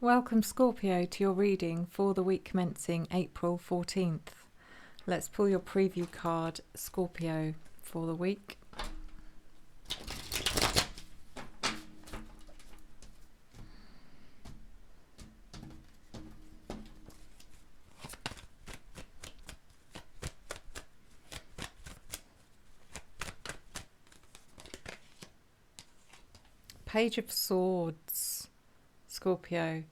Welcome Scorpio to your reading for the week commencing April 14th. Let's pull your preview card, Scorpio, for the week. Page of Swords, Scorpio.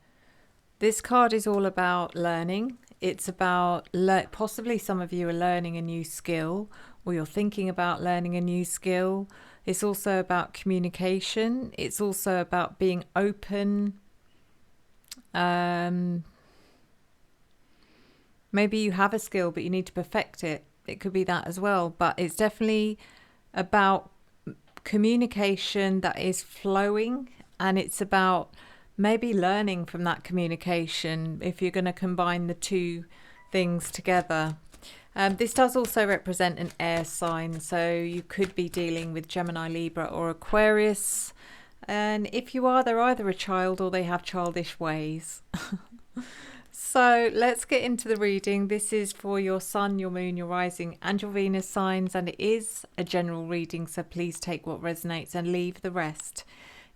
This card is all about learning. It's about possibly some of you are learning a new skill, or you're thinking about learning a new skill. It's also about communication. It's also about being open. Maybe you have a skill but you need to perfect it. It could be that as well. But it's definitely about communication that is flowing, and it's about maybe learning from that communication if you're going to combine the two things together. This does also represent an air sign, so you could be dealing with Gemini, Libra or Aquarius, and if you are, they're either a child or they have childish ways. So let's get into the reading. This is for your Sun, your Moon, your Rising and your Venus signs, and it is a general reading, so please take what resonates and leave the rest.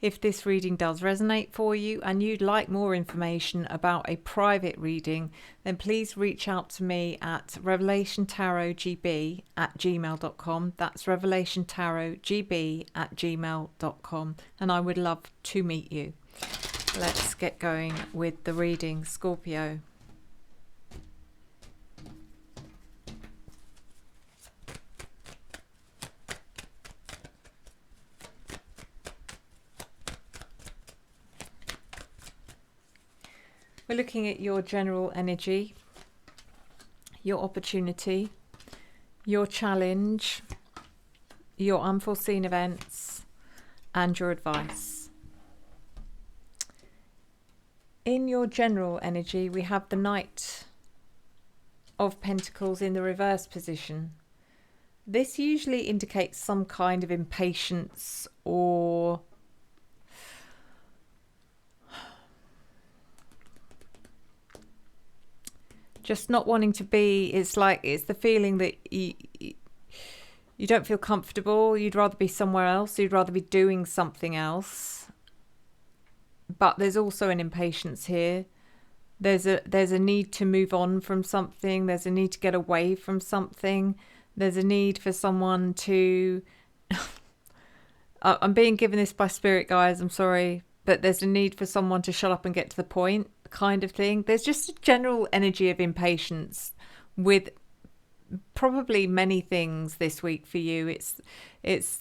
If this reading does resonate for you and you'd like more information about a private reading, then please reach out to me at revelationtarotgb@gmail.com. That's revelationtarotgb@gmail.com, and I would love to meet you. Let's get going with the reading, Scorpio. We're looking at your general energy, your opportunity, your challenge, your unforeseen events, and your advice. In your general energy, we have the Knight of Pentacles in the reverse position. This usually indicates some kind of impatience or just not wanting to be. It's the feeling that you don't feel comfortable. You'd rather be somewhere else. You'd rather be doing something else. But there's also an impatience here. There's a need to move on from something. There's a need to get away from something. There's a need for someone to... I'm being given this by Spirit, guys. I'm sorry. But there's a need for someone to shut up and get to the point, kind of thing. There's just a general energy of impatience with probably many things this week for you. It's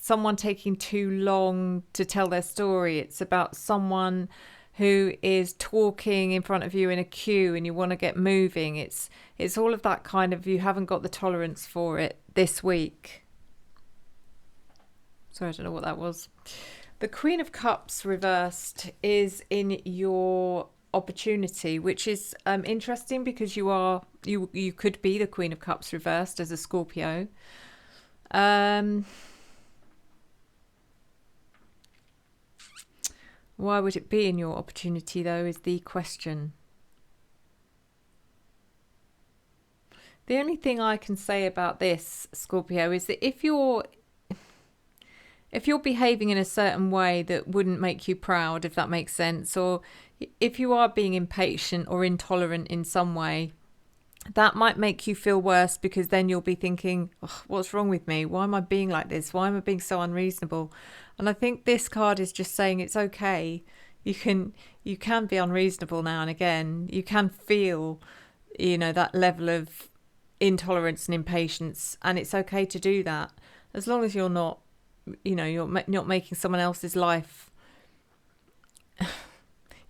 someone taking too long to tell their story. It's about someone who is talking in front of you in a queue and you want to get moving. It's all of that kind of, you haven't got the tolerance for it this week. Sorry, I don't know what that was. The Queen of Cups reversed is in your opportunity, which is interesting because you could be the Queen of Cups reversed as a Scorpio. Why would it be in your opportunity, though, is the question. The only thing I can say about this, Scorpio, is that if you're behaving in a certain way that wouldn't make you proud, if that makes sense, or if you are being impatient or intolerant in some way, that might make you feel worse, because then you'll be thinking, oh, what's wrong with me? Why am I being like this? Why am I being so unreasonable? And I think this card is just saying it's okay. You can be unreasonable now and again. You can feel, that level of intolerance and impatience, and it's okay to do that, as long as you're not, you're not making someone else's life,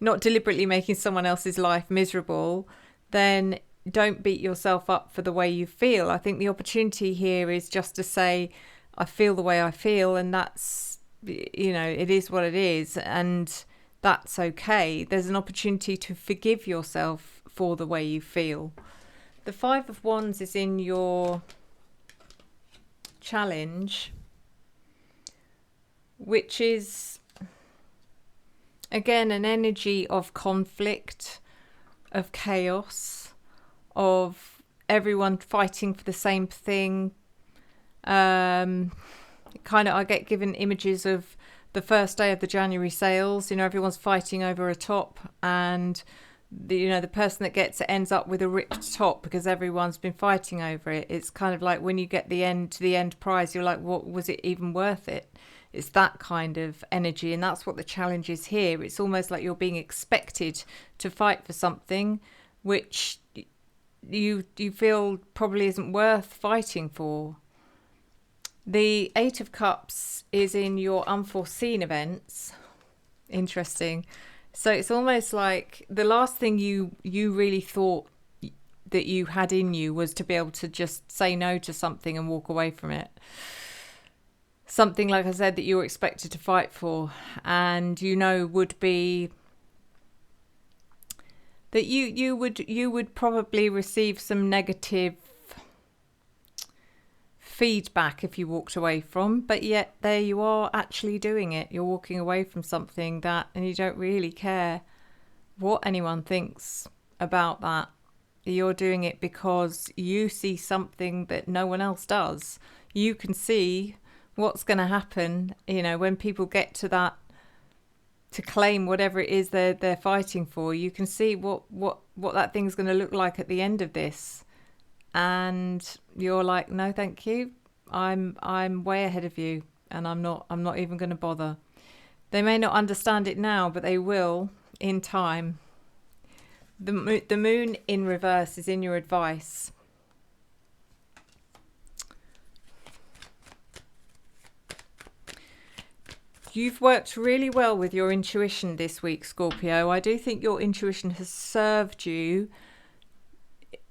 not deliberately making someone else's life miserable. Then don't beat yourself up for the way you feel. I think the opportunity here is just to say, I feel the way I feel, and that's, it is what it is, and that's okay. There's an opportunity to forgive yourself for the way you feel. The Five of Wands is in your challenge, which is Again, an energy of conflict, of chaos, of everyone fighting for the same thing. Kind of, I get given images of the first day of the January sales. You know, everyone's fighting over a top, and the person that gets it ends up with a ripped top because everyone's been fighting over it. It's kind of like when you get the end prize, you're like, what was it even worth it? It's that kind of energy, and that's what the challenge is here. It's almost like you're being expected to fight for something which you feel probably isn't worth fighting for. The Eight of Cups is in your unforeseen events. Interesting. So it's almost like the last thing you really thought that you had in you was to be able to just say no to something and walk away from it. Something, like I said, that you were expected to fight for, and would be that you would probably receive some negative feedback if you walked away from, but yet there you are actually doing it. You're walking away from something and you don't really care what anyone thinks about that. You're doing it because you see something that no one else does. You can see what's going to happen, when people get to that, to claim whatever it is they're fighting for. You can see what that thing's going to look like at the end of this, and you're like, no, thank you. I'm way ahead of you, and I'm not even going to bother. They may not understand it now, but they will in time. The moon in reverse is in your advice. You've worked really well with your intuition this week, Scorpio. I do think your intuition has served you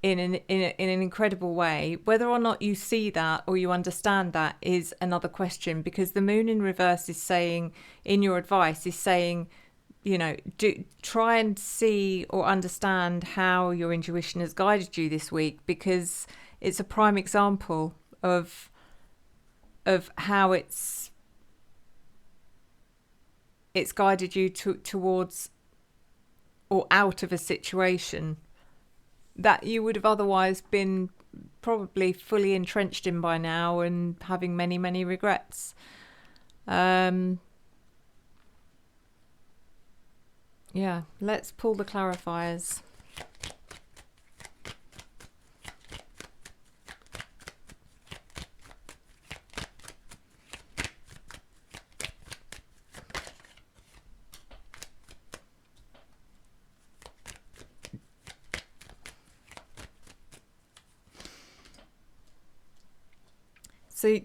in an incredible way. Whether or not you see that or you understand that is another question, because the moon in reverse is saying, in your advice, is saying, try and see or understand how your intuition has guided you this week, because it's a prime example of how it's guided you towards or out of a situation that you would have otherwise been probably fully entrenched in by now and having many, many regrets. Yeah, let's pull the clarifiers.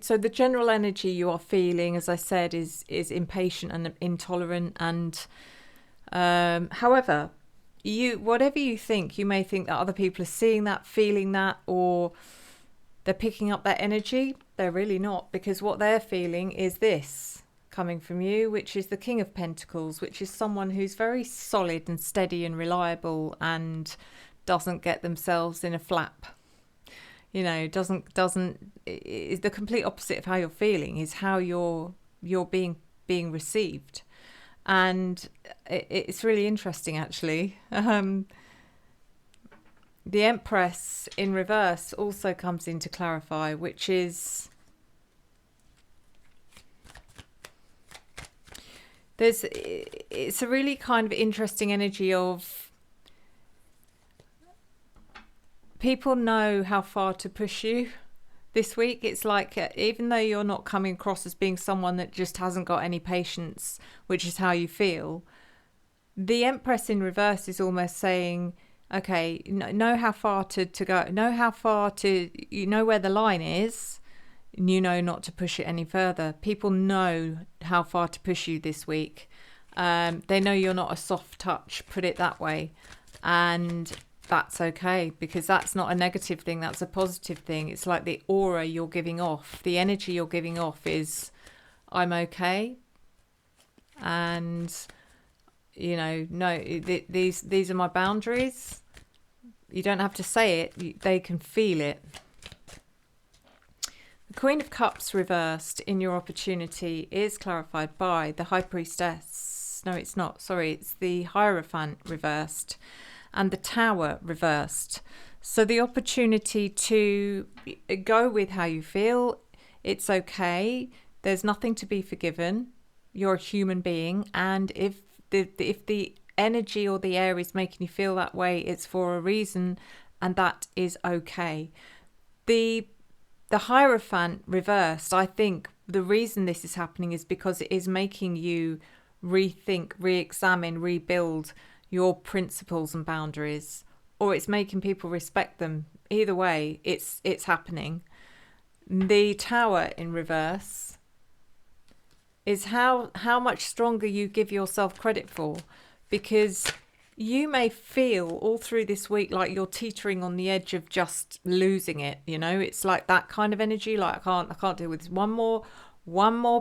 So the general energy you are feeling, as I said, is impatient and intolerant. And however, whatever you think, you may think that other people are seeing that, feeling that, or they're picking up that energy. They're really not, because what they're feeling is this coming from you, which is the King of Pentacles, which is someone who's very solid and steady and reliable and doesn't get themselves in a flap. Doesn't is the complete opposite of how you're feeling, is how you're being received. And it's really interesting, actually. The Empress in reverse also comes in to clarify, which is it's a really kind of interesting energy of people know how far to push you this week. It's like, even though you're not coming across as being someone that just hasn't got any patience, which is how you feel, the Empress in reverse is almost saying, okay, know how far to go, know how far to, where the line is, and not to push it any further. People know how far to push you this week. They know you're not a soft touch, put it that way. And that's okay, because that's not a negative thing, that's a positive thing. It's like the aura you're giving off, the energy you're giving off is, I'm okay, and no, these are my boundaries. You don't have to say it, they can feel it. The Queen of Cups reversed in your opportunity is clarified by the High Priestess. No, it's not. Sorry, it's the Hierophant reversed and the Tower reversed. So the opportunity to go with how you feel, it's okay. There's nothing to be forgiven. You're a human being, and if the energy or the air is making you feel that way, it's for a reason, and that is okay. The Hierophant reversed, I think the reason this is happening is because it is making you rethink, re-examine, rebuild your principles and boundaries, or it's making people respect them. Either way, it's happening. The Tower in reverse is how much stronger you give yourself credit for, because you may feel all through this week like you're teetering on the edge of just losing it. You know, it's like that kind of energy. Like I can't deal with this. One more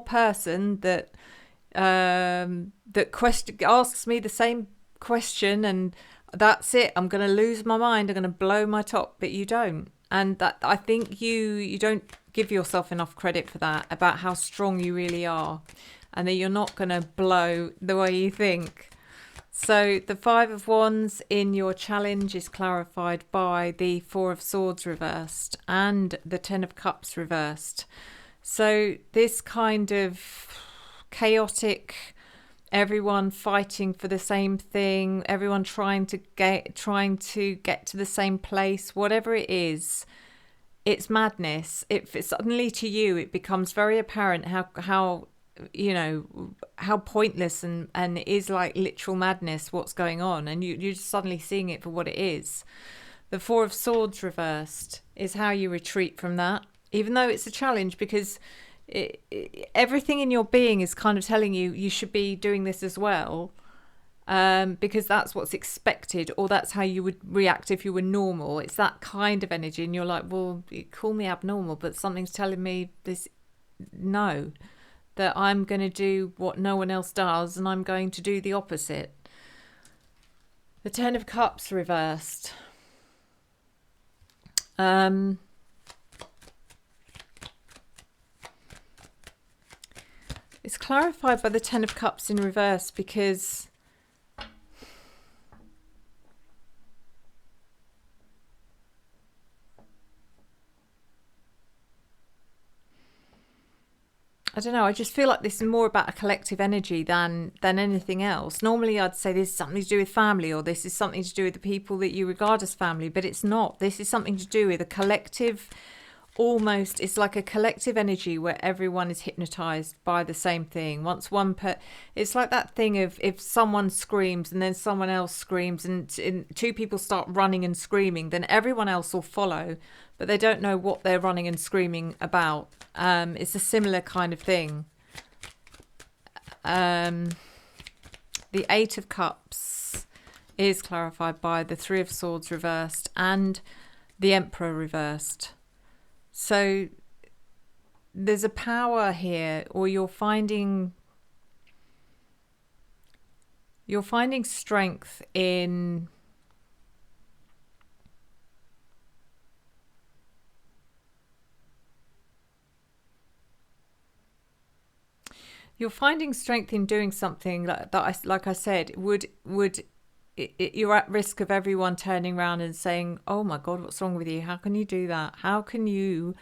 person that asks me the same question, and that's it. I'm going to lose my mind. I'm going to blow my top. But you don't, and that I think you don't give yourself enough credit for that, about how strong you really are, and that you're not going to blow the way you think. So the Five of Wands in your challenge is clarified by the Four of Swords reversed and the Ten of Cups reversed. So this kind of chaotic, everyone fighting for the same thing, everyone trying to get to the same place, whatever it is, it's madness. If suddenly to you it becomes very apparent how you know how pointless and it is like literal madness what's going on, and you're just suddenly seeing it for what it is. The Four of Swords reversed is how you retreat from that, even though it's a challenge, because everything in your being is kind of telling you should be doing this as well, because that's what's expected, or that's how you would react if you were normal. It's that kind of energy, and you're like, well, you call me abnormal, but something's telling me this, no, that I'm going to do what no one else does, and I'm going to do the opposite. The Ten of Cups reversed. It's clarified by the Ten of Cups in reverse because I don't know, I just feel like this is more about a collective energy than anything else. Normally I'd say this is something to do with family, or this is something to do with the people that you regard as family, but it's not. This is something to do with a collective, almost, it's like a collective energy where everyone is hypnotized by the same thing. Once it's like that thing of if someone screams and then someone else screams and two people start running and screaming, then everyone else will follow, but they don't know what they're running and screaming about. It's a similar kind of thing. The Eight of Cups is clarified by the Three of Swords reversed and the Emperor reversed. So there's a power here, or you're finding strength in doing something that like I said, you're at risk of everyone turning around and saying, oh my God, what's wrong with you? How can you do that? How can you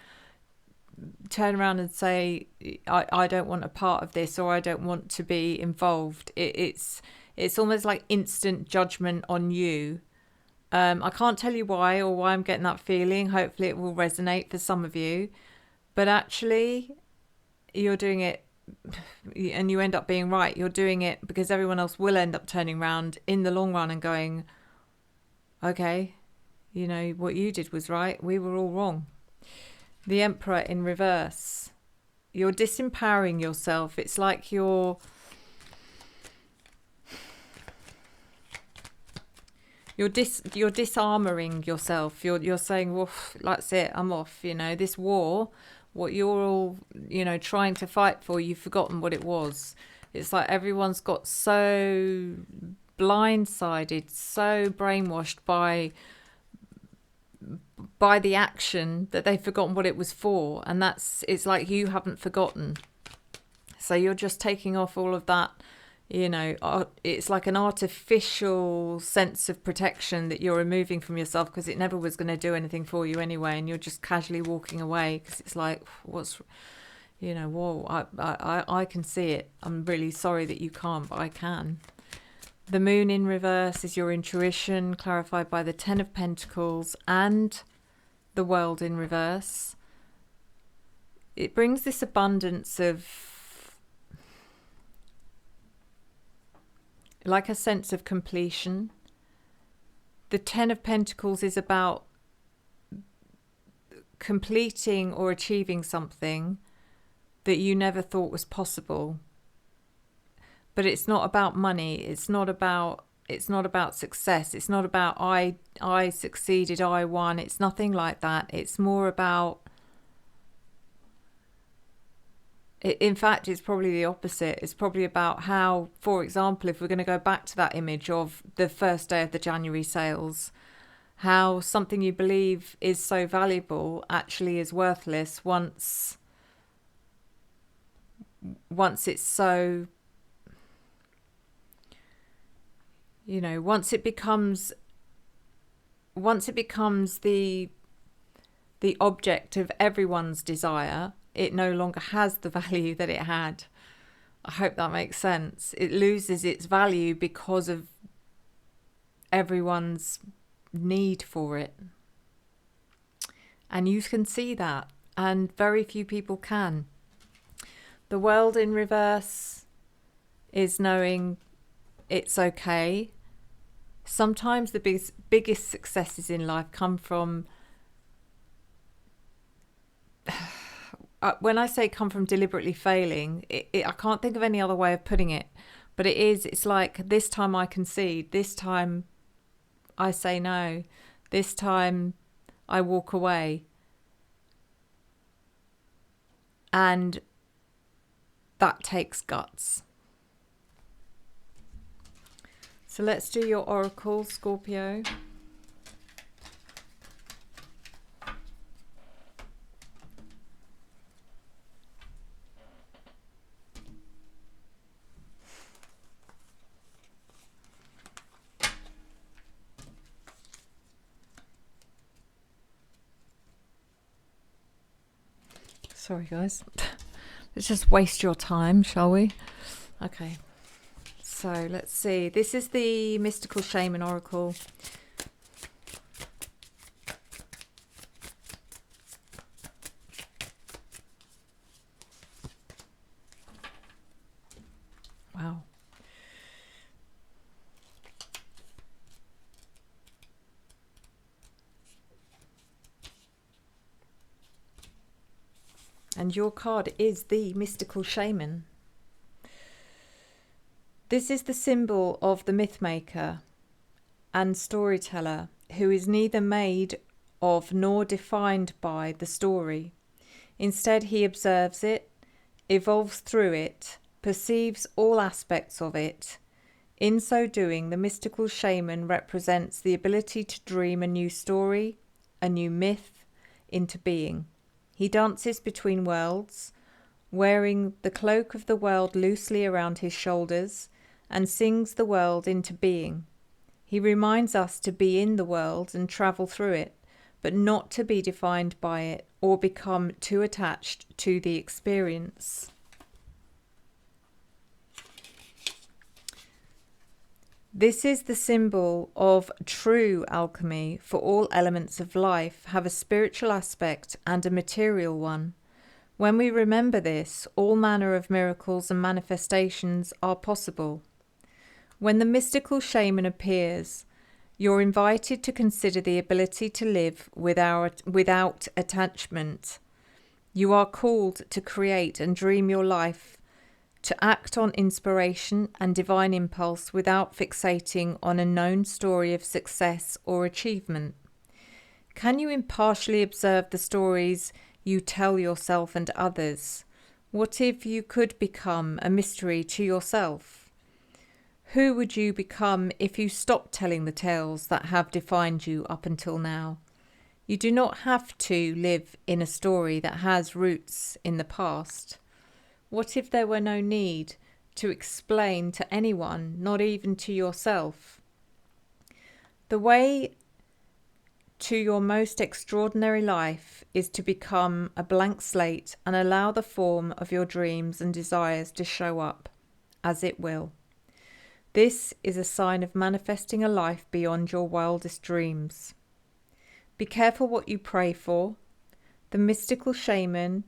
turn around and say, I don't want a part of this, or I don't want to be involved? It's almost like instant judgment on you. I can't tell you why or why I'm getting that feeling. Hopefully it will resonate for some of you. But actually, you're doing it, and you end up being right. You're doing it because everyone else will end up turning around in the long run and going, okay, you know, what you did was right. We were all wrong. The Emperor in reverse. You're disempowering yourself. It's like you're disarmoring yourself. You're saying, well, that's it, I'm off. You know, this war, what you're all, you know, trying to fight for, you've forgotten what it was. It's like everyone's got so blindsided, so brainwashed by the action that they've forgotten what it was for. And it's like you haven't forgotten. So you're just taking off all of that, You know, it's like an artificial sense of protection that you're removing from yourself because it never was going to do anything for you anyway, and you're just casually walking away because it's like, what's, you know, whoa, I can see it. I'm really sorry that you can't, but I can. The moon in reverse is your intuition, clarified by the Ten of Pentacles and the world in reverse. It brings this abundance of, like, a sense of completion. The Ten of Pentacles is about completing or achieving something that you never thought was possible. But it's not about money. It's not about success. It's not about I succeeded, I won. It's nothing like that. It's more about, in fact, it's probably the opposite. It's probably about how, for example, if we're going to go back to that image of the first day of the January sales, how something you believe is so valuable actually is worthless once it's so, you know, once it becomes the object of everyone's desire, it no longer has the value that it had. I hope that makes sense. It loses its value because of everyone's need for it. And you can see that, and very few people can. The world in reverse is knowing it's okay. Sometimes the biggest successes in life come from, when I say come from deliberately failing, I can't think of any other way of putting it, but it's like, this time I concede, this time I say no, this time I walk away. And that takes guts. So let's do your oracle, Scorpio. Sorry, guys. Let's just waste your time, shall we? Okay. So let's see. This is the Mystical Shaman Oracle. Wow. And your card is the Mystical Shaman. This is the symbol of the myth maker and storyteller who is neither made of nor defined by the story. Instead, he observes it, evolves through it, perceives all aspects of it. In so doing, the mystical shaman represents the ability to dream a new story, a new myth, into being. He dances between worlds, wearing the cloak of the world loosely around his shoulders, and sings the world into being. He reminds us to be in the world and travel through it, but not to be defined by it or become too attached to the experience. This is the symbol of true alchemy, for all elements of life have a spiritual aspect and a material one. When we remember this, all manner of miracles and manifestations are possible. When the mystical shaman appears, you're invited to consider the ability to live without attachment. You are called to create and dream your life, to act on inspiration and divine impulse without fixating on a known story of success or achievement. Can you impartially observe the stories you tell yourself and others? What if you could become a mystery to yourself? Who would you become if you stopped telling the tales that have defined you up until now? You do not have to live in a story that has roots in the past. What if there were no need to explain to anyone, not even to yourself. The way to your most extraordinary life is to become a blank slate and allow the form of your dreams and desires to show up as it will. This is a sign of manifesting a life beyond your wildest dreams. Be careful what you pray for. The mystical shaman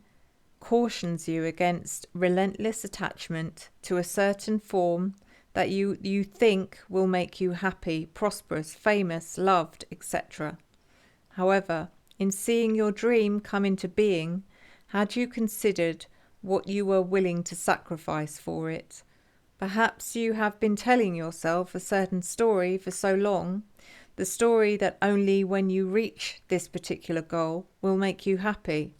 cautions you against relentless attachment to a certain form that you think will make you happy, prosperous, famous, loved, etc. However, in seeing your dream come into being, had you considered what you were willing to sacrifice for it? Perhaps you have been telling yourself a certain story for so long, the story that only when you reach this particular goal will make you happy,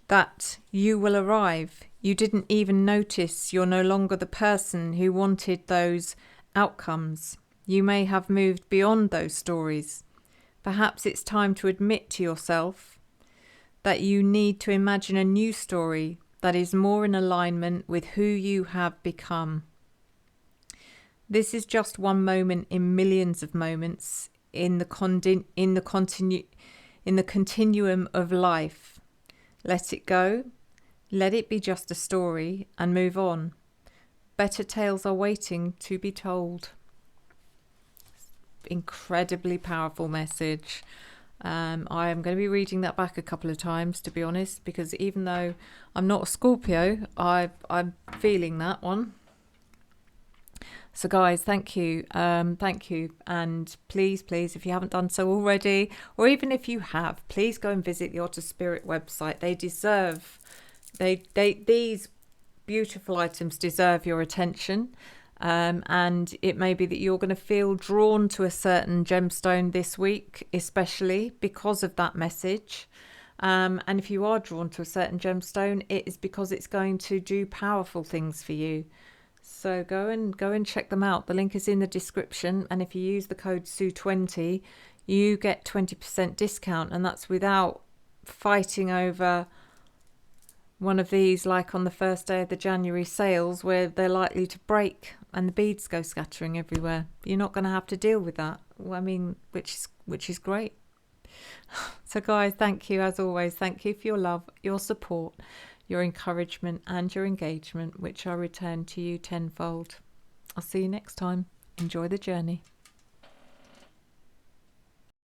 that you will arrive. You didn't even notice you're no longer the person who wanted those outcomes. You may have moved beyond those stories. Perhaps it's time to admit to yourself that you need to imagine a new story that is more in alignment with who you have become. This is just one moment in millions of moments in the continuum of life. Let it go, let it be just a story, and move on. Better tales are waiting to be told. Incredibly powerful message. I am going to be reading that back a couple of times, to be honest, because even though I'm not a Scorpio, I'm feeling that one. So guys, thank you, and please, if you haven't done so already, or even if you have, please go and visit the Otter Spirit website. They deserve, these beautiful items deserve your attention. And it may be that you're going to feel drawn to a certain gemstone this week, especially because of that message. And if you are drawn to a certain gemstone, it is because it's going to do powerful things for you. So go and check them out. The link is in the description, and if you use the code SUE20, you get 20% discount, and that's without fighting over one of these like on the first day of the January sales where they're likely to break and the beads go scattering everywhere. You're not going to have to deal with that. I mean, which is great. So guys, thank you as always. Thank you for your love, your support, your encouragement and your engagement, which I return to you tenfold. I'll see you next time. Enjoy the journey.